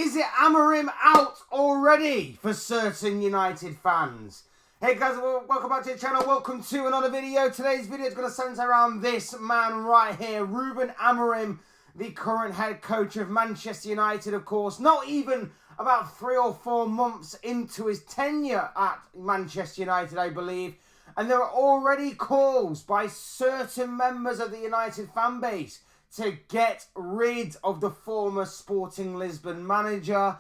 Is it Amorim out already for certain United fans? Hey guys, welcome back to the channel. Welcome to another video. Today's video is going to centre around this man right here, Ruben Amorim, the current head coach of Manchester United, of course. Not even about 3 or 4 months into his tenure at Manchester United, I believe. And there are already calls by certain members of the United fan base to get rid of the former Sporting Lisbon manager.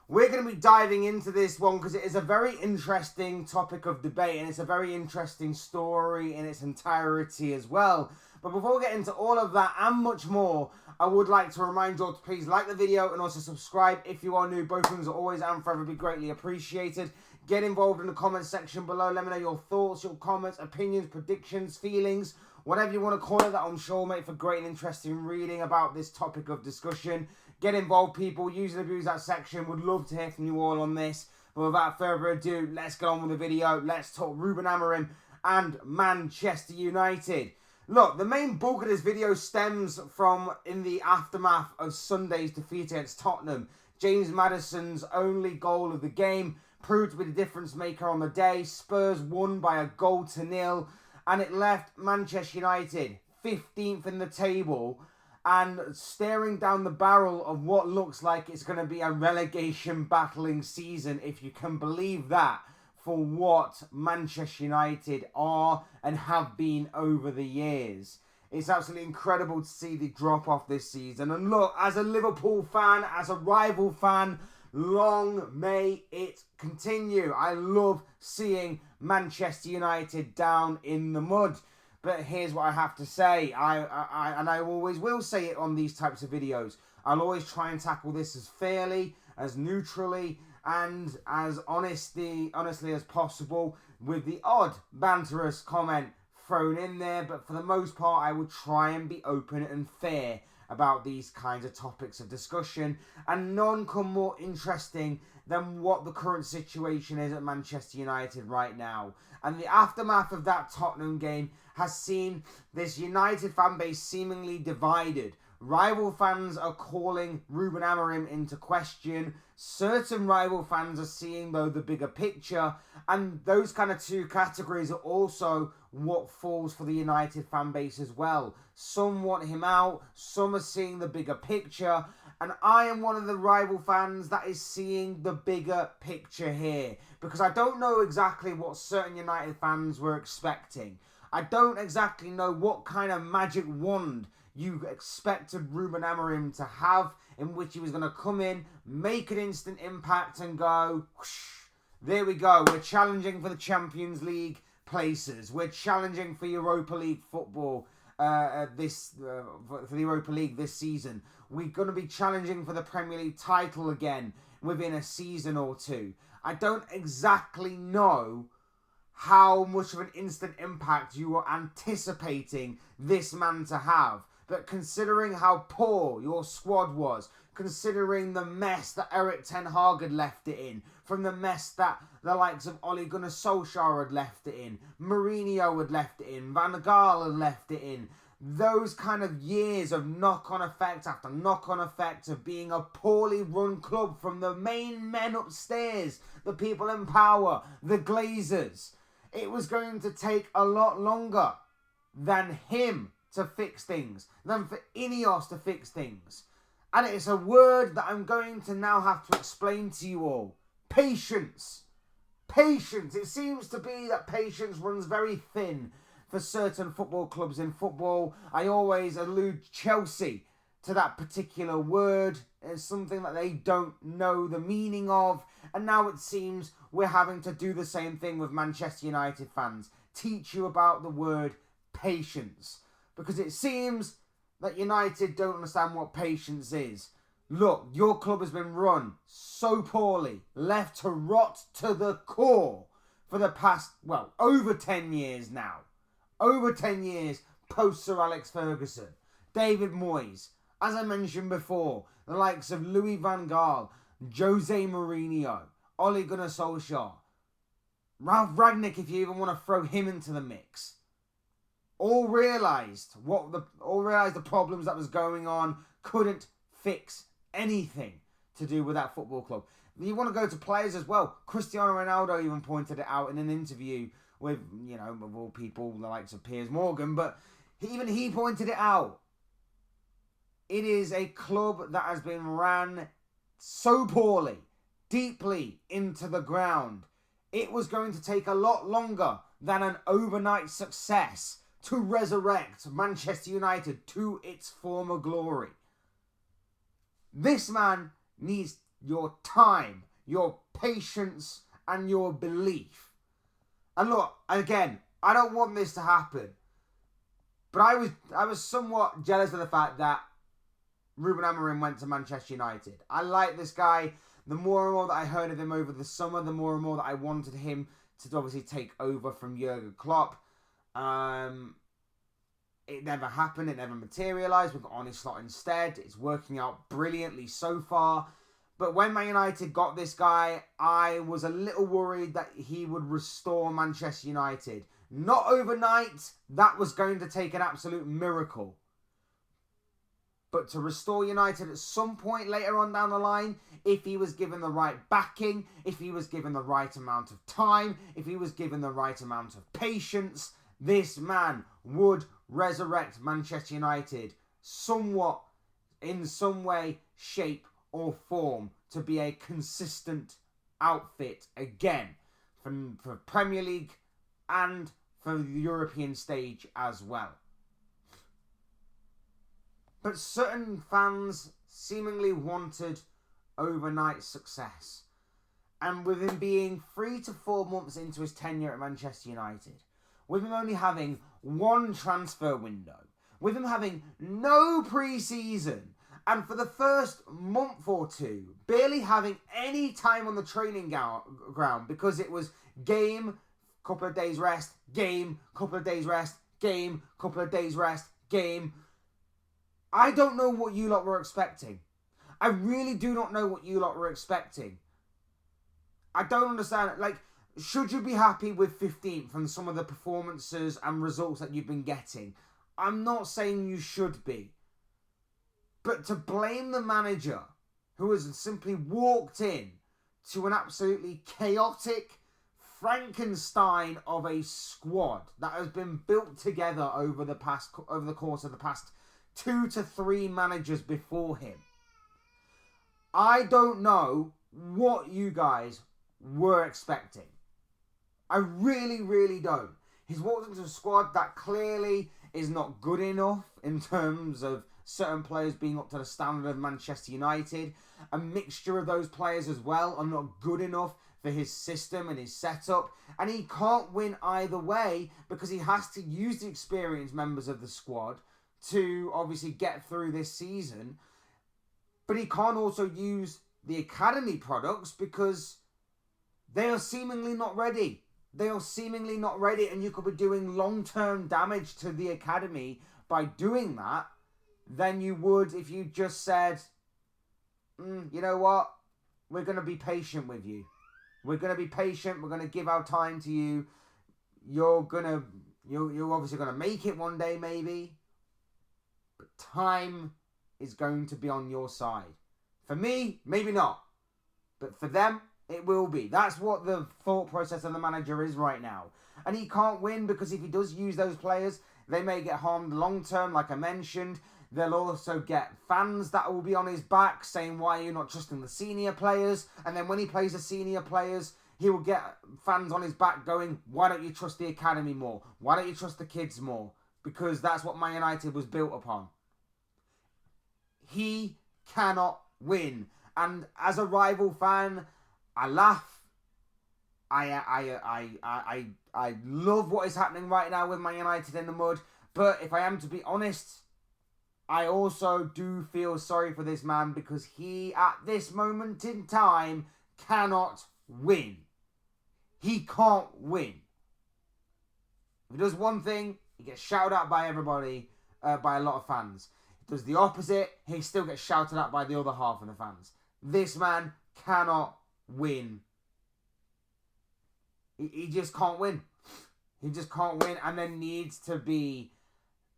We're going to be diving into this one because it is a very interesting topic of debate and it's a very interesting story in its entirety as well. But before we get into all of that and much more, I would like to remind you all to please like the video and also subscribe if you are new. Both things are always and forever be greatly appreciated. Get involved in the comment section below. Let me know your thoughts, your comments, opinions, predictions, feelings, whatever you want to call it, that I'm sure will make for great and interesting reading about this topic of discussion. Get involved, people. Use and abuse that section. Would love to hear from you all on this. But without further ado, let's get on with the video. Let's talk Ruben Amorim and Manchester United. Look, the main bulk of this video stems from in the aftermath of Sunday's defeat against Tottenham. James Maddison's only goal of the game proved to be the difference maker on the day. Spurs won by 1-0, and it left Manchester United 15th in the table and staring down the barrel of what looks like it's going to be a relegation battling season, if you can believe that, for what Manchester United are and have been over the years. It's absolutely incredible to see the drop-off this season. And look, as a Liverpool fan, as a rival fan, long may it continue. I love seeing Manchester United down in the mud. But here's what I have to say. I always will say it on these types of videos. I'll always try and tackle this as fairly, as neutrally, and as honestly as possible, with the odd banterous comment thrown in there. But for the most part, I will try and be open and fair about these kinds of topics of discussion, and none come more interesting than what the current situation is at Manchester United right now. And the aftermath of that Tottenham game has seen this United fan base seemingly divided. Rival fans are calling Ruben Amorim into question. Certain rival fans are seeing, though, the bigger picture. And those kind of two categories are also what falls for the United fan base as well. Some want him out. Some are seeing the bigger picture. And I am one of the rival fans that is seeing the bigger picture here. Because I don't know exactly what certain United fans were expecting. I don't exactly know what kind of magic wand you expected Ruben Amorim to have, in which he was going to come in, make an instant impact and go, whoosh, there we go. We're challenging for the Champions League places. We're challenging for Europa League football for the Europa League this season. We're going to be challenging for the Premier League title again within a season or two. I don't exactly know how much of an instant impact you were anticipating this man to have. But considering how poor your squad was, considering the mess that Erik ten Hag had left it in, from the mess that the likes of Ole Gunnar Solskjaer had left it in, Mourinho had left it in, Van Gaal had left it in, those kind of years of knock-on effect after knock-on effect of being a poorly run club from the main men upstairs, the people in power, the Glazers, it was going to take a lot longer than him to fix things, than for Ineos to fix things. And it's a word that I'm going to now have to explain to you all. Patience. Patience. It seems to be that patience runs very thin for certain football clubs in football. I always allude Chelsea to that particular word as something that they don't know the meaning of. And now it seems we're having to do the same thing with Manchester United fans. Teach you about the word patience. Because it seems that United don't understand what patience is. Look, your club has been run so poorly, left to rot to the core for the past, well, over 10 years now. Over 10 years post Sir Alex Ferguson. David Moyes, as I mentioned before, the likes of Louis van Gaal, Jose Mourinho, Ole Gunnar Solskjaer, Ralph Rangnick, if you even want to throw him into the mix. All realised the problems that was going on, couldn't fix anything to do with that football club. You want to go to players as well. Cristiano Ronaldo even pointed it out in an interview with, of all people, the likes of Piers Morgan, but even he pointed it out. It is a club that has been ran so poorly, deeply into the ground. It was going to take a lot longer than an overnight success to resurrect Manchester United to its former glory. This man needs your time, your patience, and your belief. And look, again, I don't want this to happen, but I was somewhat jealous of the fact that Ruben Amorim went to Manchester United. I like this guy. The more and more that I heard of him over the summer, the more and more that I wanted him to obviously take over from Jurgen Klopp. It never happened. It never materialised. We've got Arne Slot instead. It's working out brilliantly so far. But when Man United got this guy, I was a little worried that he would restore Manchester United. Not overnight. That was going to take an absolute miracle. But to restore United at some point later on down the line, if he was given the right backing, if he was given the right amount of time, if he was given the right amount of patience, this man would resurrect Manchester United somewhat, in some way, shape or form, to be a consistent outfit again for Premier League and for the European stage as well. But certain fans seemingly wanted overnight success. And with him being 3 to 4 months into his tenure at Manchester United, with him only having one transfer window, with him having no pre-season, and for the first month or two, barely having any time on the training ground because it was game, couple of days rest, game, couple of days rest, game, couple of days rest, game. I don't know what you lot were expecting. I really do not know what you lot were expecting. I don't understand. Should you be happy with 15th from some of the performances and results that you've been getting? I'm not saying you should be. But to blame the manager who has simply walked in to an absolutely chaotic Frankenstein of a squad that has been built together over the course of the past 2 to 3 managers before him. I don't know what you guys were expecting. I really, really don't. He's walked into a squad that clearly is not good enough in terms of certain players being up to the standard of Manchester United. A mixture of those players as well are not good enough for his system and his setup. And he can't win either way because he has to use the experienced members of the squad to obviously get through this season. But he can't also use the academy products because they are seemingly not ready. They are seemingly not ready, and you could be doing long-term damage to the academy by doing that than you would if you just said, you know what, we're going to be patient with you. We're going to be patient. We're going to give our time to you. You're obviously going to make it one day, maybe. But time is going to be on your side. For me, maybe not. But for them, it will be. That's what the thought process of the manager is right now. And he can't win because if he does use those players, they may get harmed long term, like I mentioned. They'll also get fans that will be on his back saying, why are you not trusting the senior players? And then when he plays the senior players, he will get fans on his back going, why don't you trust the academy more? Why don't you trust the kids more? Because that's what Man United was built upon. He cannot win. And as a rival fan, I laugh. I love what is happening right now with Man United in the mud. But if I am to be honest, I also do feel sorry for this man because he, at this moment in time, cannot win. He can't win. If he does one thing, he gets shouted at by everybody, by a lot of fans. If he does the opposite, he still gets shouted at by the other half of the fans. This man cannot win. He just can't win. He just can't win, and there needs to be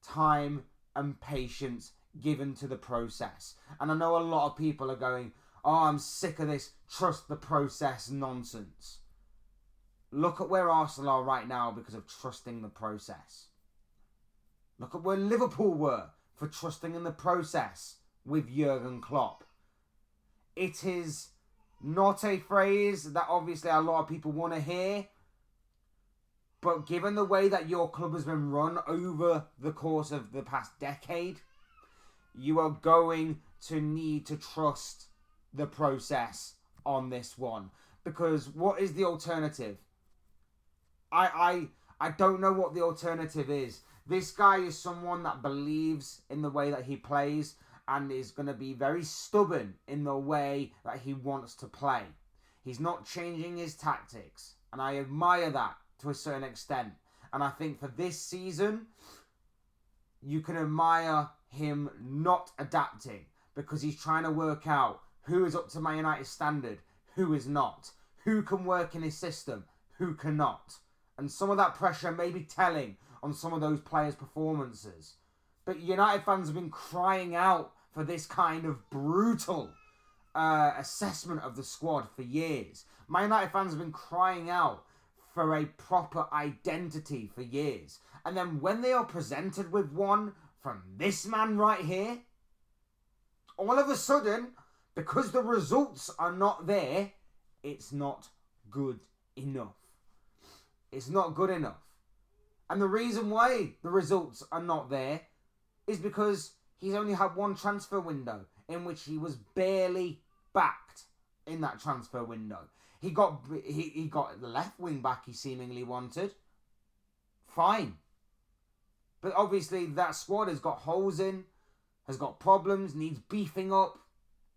time and patience given to the process. And I know a lot of people are going, oh, I'm sick of this trust the process nonsense. Look at where Arsenal are right now because of trusting the process. Look at where Liverpool were for trusting in the process with Jurgen Klopp. It is not a phrase that obviously a lot of people want to hear, but given the way that your club has been run over the course of the past decade, you are going to need to trust the process on this one. Because what is the alternative? I don't know what the alternative is. This guy is someone that believes in the way that he plays and is going to be very stubborn in the way that he wants to play. He's not changing his tactics, and I admire that to a certain extent. And I think for this season, you can admire him not adapting because he's trying to work out who is up to Man United's standard, who is not, who can work in his system, who cannot. And some of that pressure may be telling on some of those players' performances. But United fans have been crying out for this kind of brutal assessment of the squad for years. Man United fans have been crying out for a proper identity for years. And then when they are presented with one from this man right here, all of a sudden, because the results are not there, it's not good enough. It's not good enough. And the reason why the results are not there is because he's only had one transfer window in which he was barely backed in that transfer window. He got the left wing back he seemingly wanted. Fine. But obviously that squad has got holes in, has got problems, needs beefing up,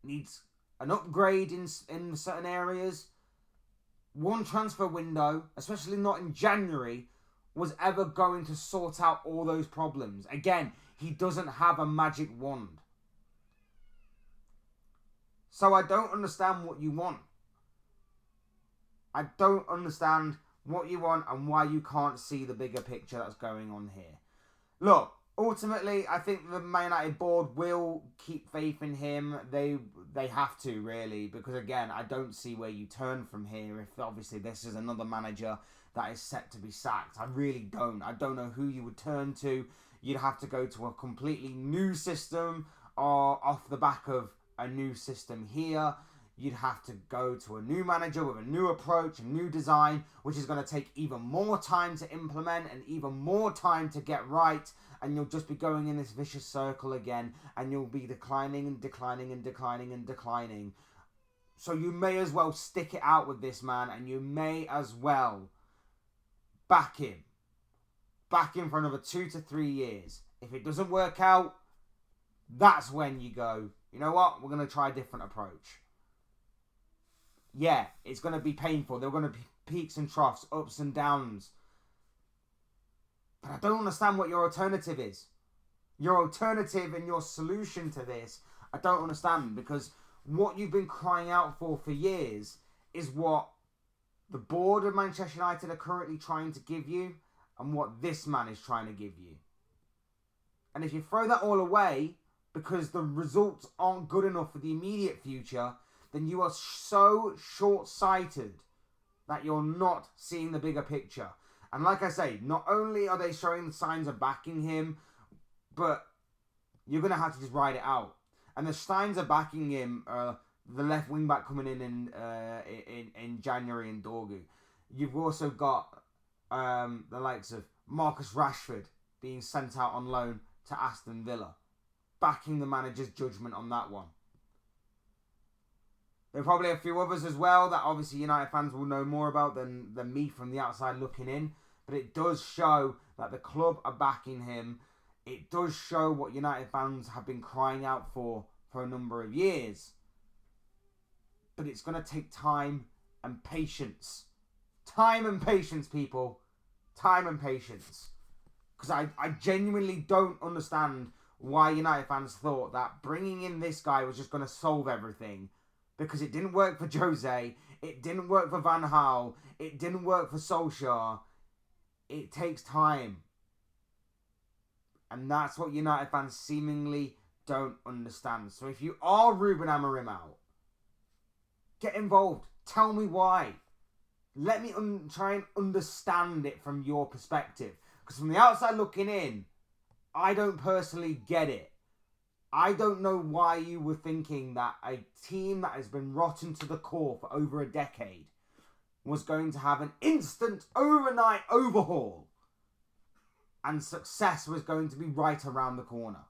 needs an upgrade in certain areas. One transfer window, especially not in January, was ever going to sort out all those problems. Again, he doesn't have a magic wand. So I don't understand what you want. I don't understand what you want and why you can't see the bigger picture that's going on here. Look, ultimately, I think the Man United board will keep faith in him. They have to, really, because, again, I don't see where you turn from here if, obviously, this is another manager that is set to be sacked. I really don't. I don't know who you would turn to. You'd have to go to a completely new system or off the back of a new system here. You'd have to go to a new manager with a new approach, a new design, which is going to take even more time to implement and even more time to get right. And you'll just be going in this vicious circle again, and you'll be declining and declining and declining and declining. So you may as well stick it out with this man, and you may as well back him. Back him for another 2 to 3 years. If it doesn't work out, that's when you go, you know what, we're going to try a different approach. Yeah, it's going to be painful. There are going to be peaks and troughs, ups and downs. But I don't understand what your alternative is. Your alternative and your solution to this, I don't understand. Because what you've been crying out for years is what the board of Manchester United are currently trying to give you and what this man is trying to give you. And if you throw that all away because the results aren't good enough for the immediate future, then you are so short-sighted that you're not seeing the bigger picture. And like I say, not only are they showing the signs of backing him, but you're going to have to just ride it out. And the signs of backing him, the left wing back coming in January in Dorgu. You've also got the likes of Marcus Rashford being sent out on loan to Aston Villa, backing the manager's judgment on that one. There are probably a few others as well that obviously United fans will know more about than me from the outside looking in. But it does show that the club are backing him. It does show what United fans have been crying out for a number of years. But it's going to take time and patience. Time and patience, people. Time and patience. Because I genuinely don't understand why United fans thought that bringing in this guy was just going to solve everything. Because it didn't work for Jose. It didn't work for Van Gaal. It didn't work for Solskjaer. It takes time. And that's what United fans seemingly don't understand. So if you are Ruben Amorim out, Get involved. Tell me why. Let me try and understand it from your perspective. Because from the outside looking in, I don't personally get it. I don't know why you were thinking that a team that has been rotten to the core for over a decade was going to have an instant, overnight overhaul and success was going to be right around the corner.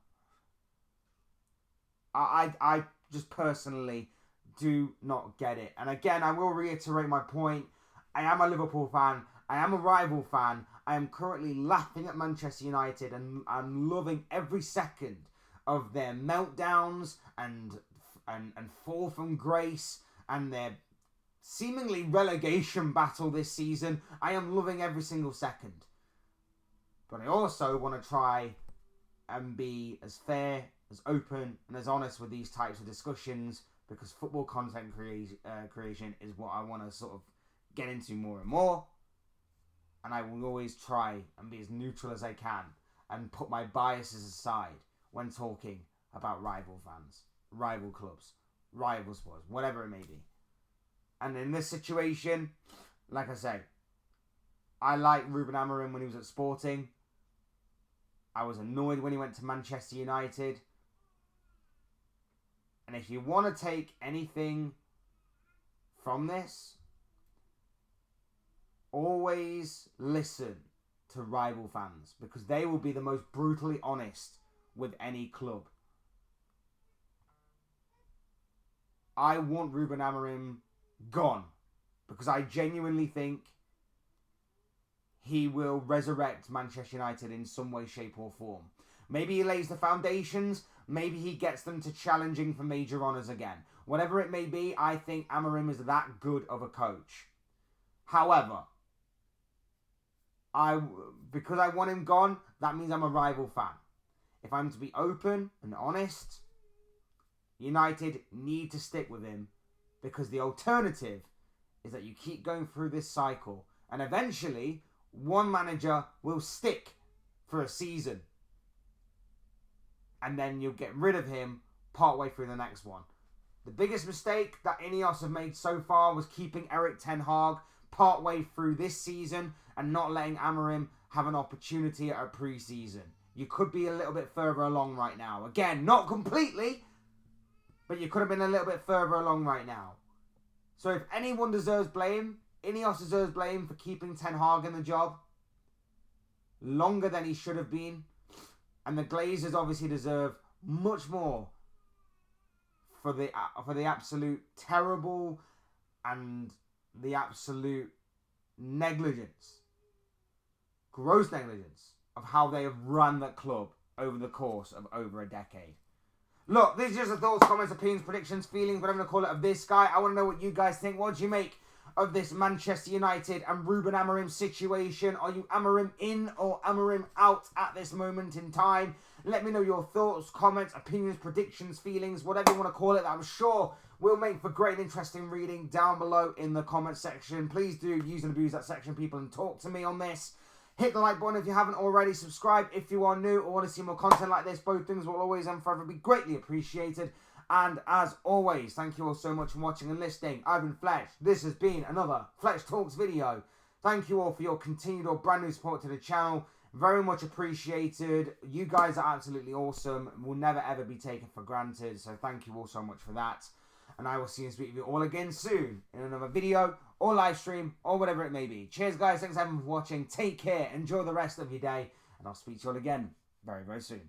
I just personally do not get it. And again, I will reiterate my point. I am a Liverpool fan. I am a rival fan. I am currently laughing at Manchester United and I'm loving every second of their meltdowns and fall from grace and their seemingly relegation battle this season. I am loving every single second. But I also want to try and be as fair, as open, and as honest with these types of discussions because football content creation is what I want to sort of get into more and more. And I will always try and be as neutral as I can and put my biases aside when talking about rival fans, rival clubs, rival sports, whatever it may be. And in this situation, like I say, I liked Ruben Amorim when he was at Sporting. I was annoyed when he went to Manchester United. And if you want to take anything from this, always listen to rival fans because they will be the most brutally honest with any club. I want Ruben Amorim gone because I genuinely think he will resurrect Manchester United in some way, shape or form. Maybe he lays the foundations. Maybe he gets them to challenging for major honours again. Whatever it may be, I think Amorim is that good of a coach. However, because I want him gone, that means I'm a rival fan. If I'm to be open and honest, United need to stick with him because the alternative is that you keep going through this cycle and eventually one manager will stick for a season and then you'll get rid of him partway through the next one. The biggest mistake that Ineos have made so far was keeping Erik ten Hag partway through this season and not letting Amorim have an opportunity at a pre-season. You could be a little bit further along right now. Again, not completely, but you could have been a little bit further along right now. So if anyone deserves blame, Ineos deserves blame for keeping Ten Hag in the job longer than he should have been. And the Glazers obviously deserve much more for the absolute terrible and the absolute negligence, gross negligence of how they have run that club over the course of over a decade. Look, these are just the thoughts, comments, opinions, predictions, feelings, whatever you call it, of this guy. I want to know what you guys think. What do you make of this Manchester United and Ruben Amorim situation? Are you Amorim in or Amorim out at this moment in time? Let me know your thoughts, comments, opinions, predictions, feelings, whatever you want to call it. That I'm sure will make for great and interesting reading down below in the comment section. Please do use and abuse that section, people, and talk to me on this. Hit the like button if you haven't already. Subscribe if you are new or want to see more content like this. Both things will always and forever be greatly appreciated. And as always, thank you all so much for watching and listening. I've been Fletch. This has been another Fletch Talks video. Thank you all for your continued or brand new support to the channel. Very much appreciated. You guys are absolutely awesome. Will never ever be taken for granted. So thank you all so much for that. And I will see and speak with you all again soon in another video or live stream or whatever it may be. Cheers guys. Thanks everyone for watching. Take care. Enjoy the rest of your day. And I'll speak to you all again very, very soon.